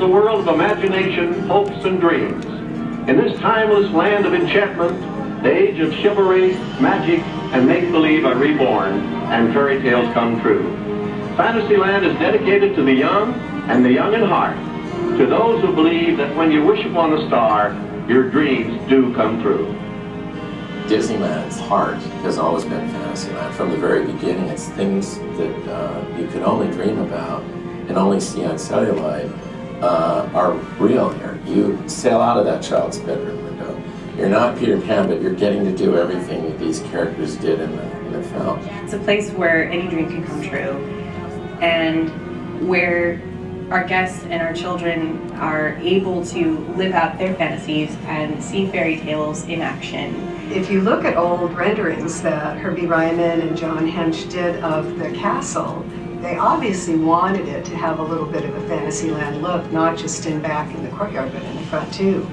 a world of imagination, hopes, and dreams. In this timeless land of enchantment, the age of chivalry, magic, and make-believe are reborn, and fairy tales come true. Fantasyland is dedicated to the young and the young in heart, to those who believe that when you wish upon a star, your dreams do come true. Disneyland's heart has always been Fantasyland. From the very beginning, it's things that you could only dream about and only see on Cellar are real here. You sail out of that child's bedroom window. You're not Peter Pan, but you're getting to do everything that these characters did in the film. It's a place where any dream can come true, and where our guests and our children are able to live out their fantasies and see fairy tales in action. If you look at old renderings that Herbie Ryman and John Hench did of the castle, they obviously wanted it to have a little bit of a Fantasyland look, not just back in the courtyard, but in the front too.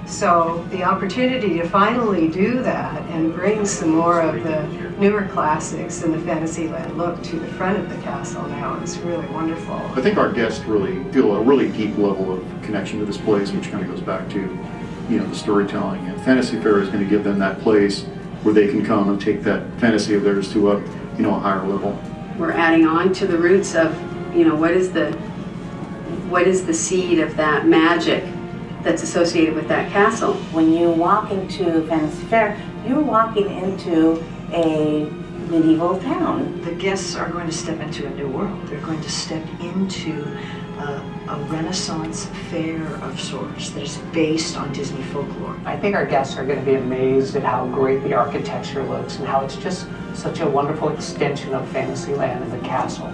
So the opportunity to finally do that and bring some more of the newer classics and the Fantasyland look to the front of the castle now is really wonderful. I think our guests really feel a really deep level of connection to this place, which kind of goes back to, you know, the storytelling. And Fantasy Faire is going to give them that place where they can come and take that fantasy of theirs to a, you know, a higher level. We're adding on to the roots of, you know, what is the seed of that magic that's associated with that castle. When you walk into Fantasy Faire, you're walking into a medieval town. The guests are going to step into a new world. They're going to step into a Renaissance fair of sorts that is based on Disney folklore. I think our guests are going to be amazed at how great the architecture looks and how it's just such a wonderful extension of Fantasyland and the castle.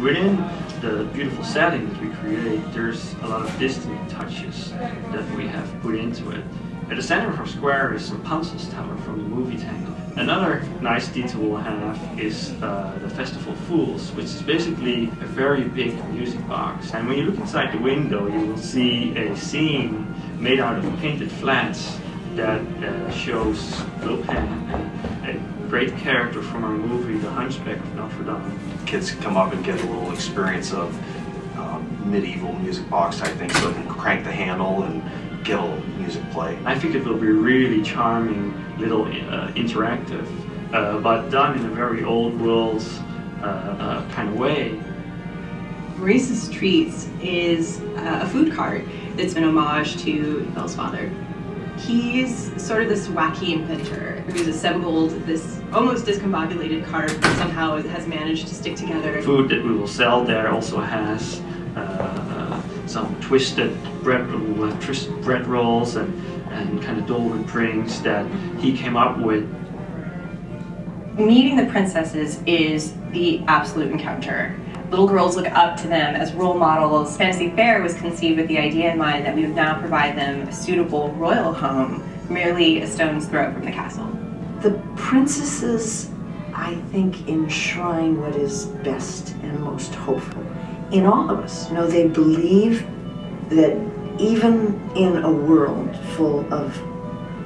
Within the beautiful setting that we create, there's a lot of Disney touches that we have put into it. At the center of our square is Rapunzel's tower from the movie Tangled. Another nice detail we'll have is the Festival Fools, which is basically a very big music box. And when you look inside the window, you will see a scene made out of painted flats that shows Lupin, a great character from our movie, The Hunchback of Notre Dame. Kids come up and get a little experience of medieval music box type thing, so they can crank the handle and get a little music play. I think it will be really charming, little interactive, but done in a very old world kind of way. Maurice's Treats is a food cart that's an homage to Belle's father. He's sort of this wacky inventor who's assembled this almost discombobulated cart that somehow has managed to stick together. Food that we will sell there also has some twisted bread rolls and kind of Dole drinks that he came up with. Meeting the princesses is the absolute encounter. Little girls look up to them as role models. Fantasy Faire was conceived with the idea in mind that we would now provide them a suitable royal home, merely a stone's throw from the castle. The princesses, I think, enshrine what is best and most hopeful in all of us. You know, they believe that even in a world full of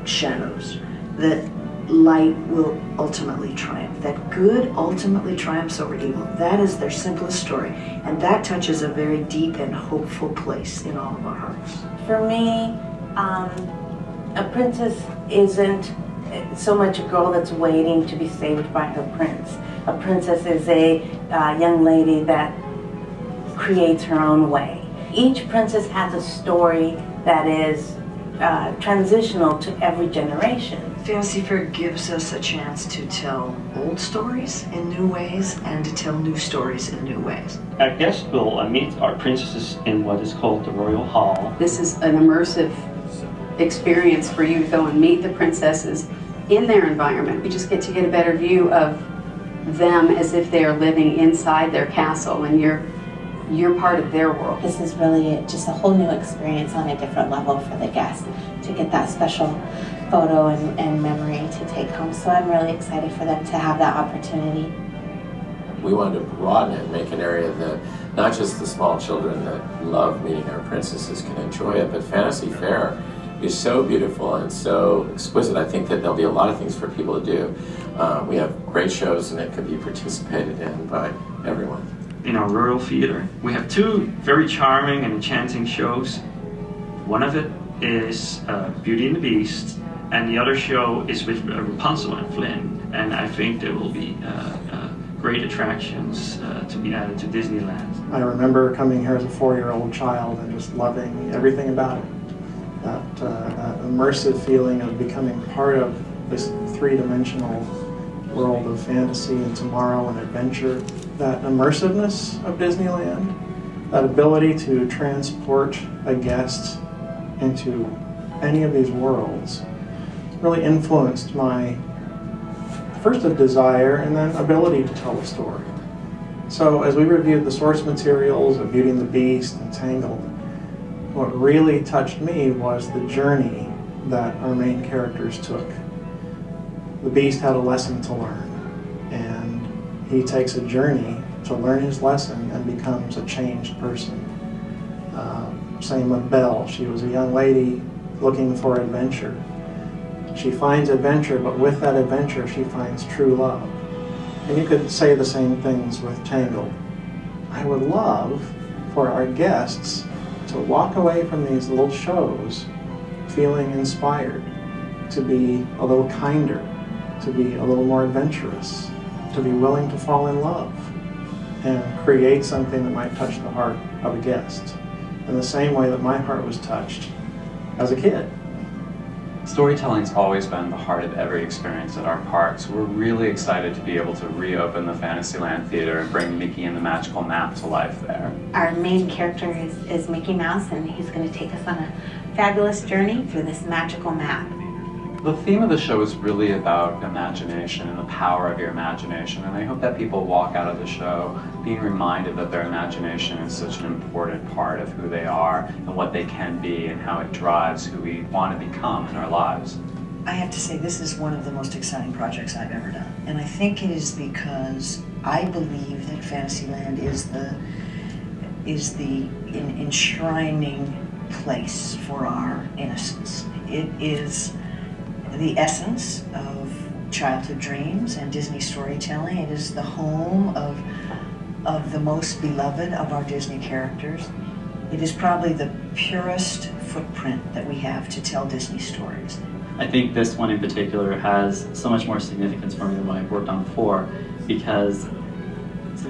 shadows, that light will ultimately triumph, that good ultimately triumphs over evil. That is their simplest story, and that touches a very deep and hopeful place in all of our hearts. For me, a princess isn't so much a girl that's waiting to be saved by her prince. A princess is a young lady that creates her own way. Each princess has a story that is transitional to every generation. Fantasy Faire gives us a chance to tell old stories in new ways and to tell new stories in new ways. Our guests will meet our princesses in what is called the Royal Hall. This is an immersive experience for you to go and meet the princesses in their environment. You just get to get a better view of them as if they are living inside their castle and you're part of their world. This is really just a whole new experience on a different level for the guests to get that special photo and memory to take home. So I'm really excited for them to have that opportunity. We wanted to broaden it, make an area that not just the small children that love meeting our princesses can enjoy it, but Fantasy Faire is so beautiful and so exquisite. I think that there'll be a lot of things for people to do. We have great shows and it could be participated in by everyone. in our rural theater. We have two very charming and enchanting shows. One of it is Beauty and the Beast, and the other show is with Rapunzel and Flynn. And I think there will be great attractions to be added to Disneyland. I remember coming here as a 4-year-old child and just loving everything about it. That immersive feeling of becoming part of this three-dimensional world of fantasy and tomorrow and adventure. That immersiveness of Disneyland, that ability to transport a guest into any of these worlds, really influenced my first a desire and then ability to tell a story. So as we reviewed the source materials of Beauty and the Beast and Tangled, what really touched me was the journey that our main characters took. The Beast had a lesson to learn, and he takes a journey to learn his lesson and becomes a changed person. Same with Belle. She was a young lady looking for adventure. She finds adventure, but with that adventure she finds true love. And you could say the same things with Tangled. I would love for our guests to walk away from these little shows feeling inspired, to be a little kinder, to be a little more adventurous, to be willing to fall in love and create something that might touch the heart of a guest in the same way that my heart was touched as a kid. Storytelling's always been the heart of every experience at our parks. We're really excited to be able to reopen the Fantasyland Theater and bring Mickey and the Magical Map to life there. Our main character is Mickey Mouse, and he's going to take us on a fabulous journey through this magical map. The theme of the show is really about imagination and the power of your imagination, and I hope that people walk out of the show being reminded that their imagination is such an important part of who they are and what they can be and how it drives who we want to become in our lives. I have to say this is one of the most exciting projects I've ever done, and I think it is because I believe that Fantasyland is the enshrining place for our innocence. It is the essence of childhood dreams and Disney storytelling. It is the home of the most beloved of our Disney characters. It is probably the purest footprint that we have to tell Disney stories. I think this one in particular has so much more significance for me than what I've worked on before, because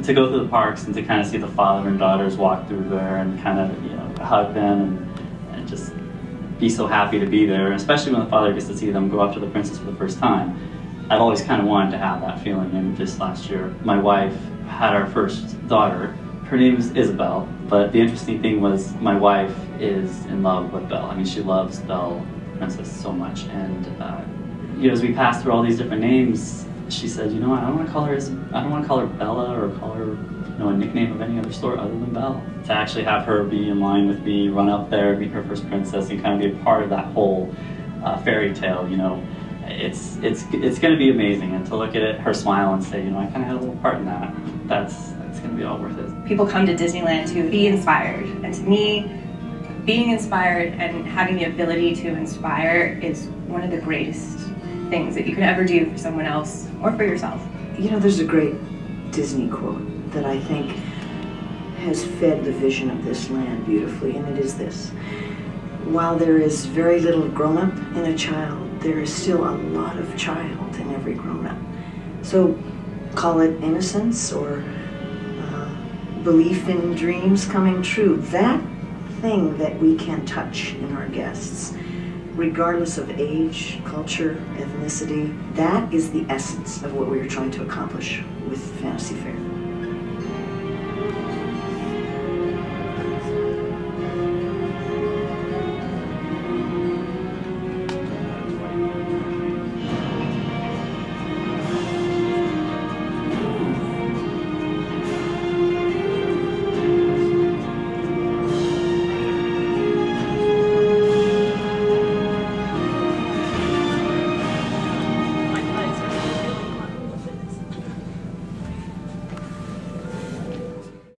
to go through the parks and to kind of see the father and daughters walk through there and kind of, hug them and just be so happy to be there, especially when the father gets to see them go up to the princess for the first time. I've always kind of wanted to have that feeling, and just last year my wife had our first daughter. Her name is Isabel, but the interesting thing was my wife is in love with Belle. I mean, she loves Belle, princess, so much, and as we passed through all these different names, she said, I don't want to call her Bella or call her a nickname of any other sort other than Belle. To actually have her be in line with me, run up there, be her first princess, and kind of be a part of that whole fairy tale, it's going to be amazing. And to look at it, her smile and say, I kind of had a little part in that, that's going to be all worth it. People come to Disneyland to be inspired, and to me, being inspired and having the ability to inspire is one of the greatest things that you can ever do for someone else or for yourself. There's a great Disney quote that I think has fed the vision of this land beautifully, and it is this: while there is very little grown-up in a child, there is still a lot of child in every grown-up. So call it innocence or belief in dreams coming true. That thing that we can touch in our guests, regardless of age, culture, ethnicity, that is the essence of what we are trying to accomplish with Fantasy Faire.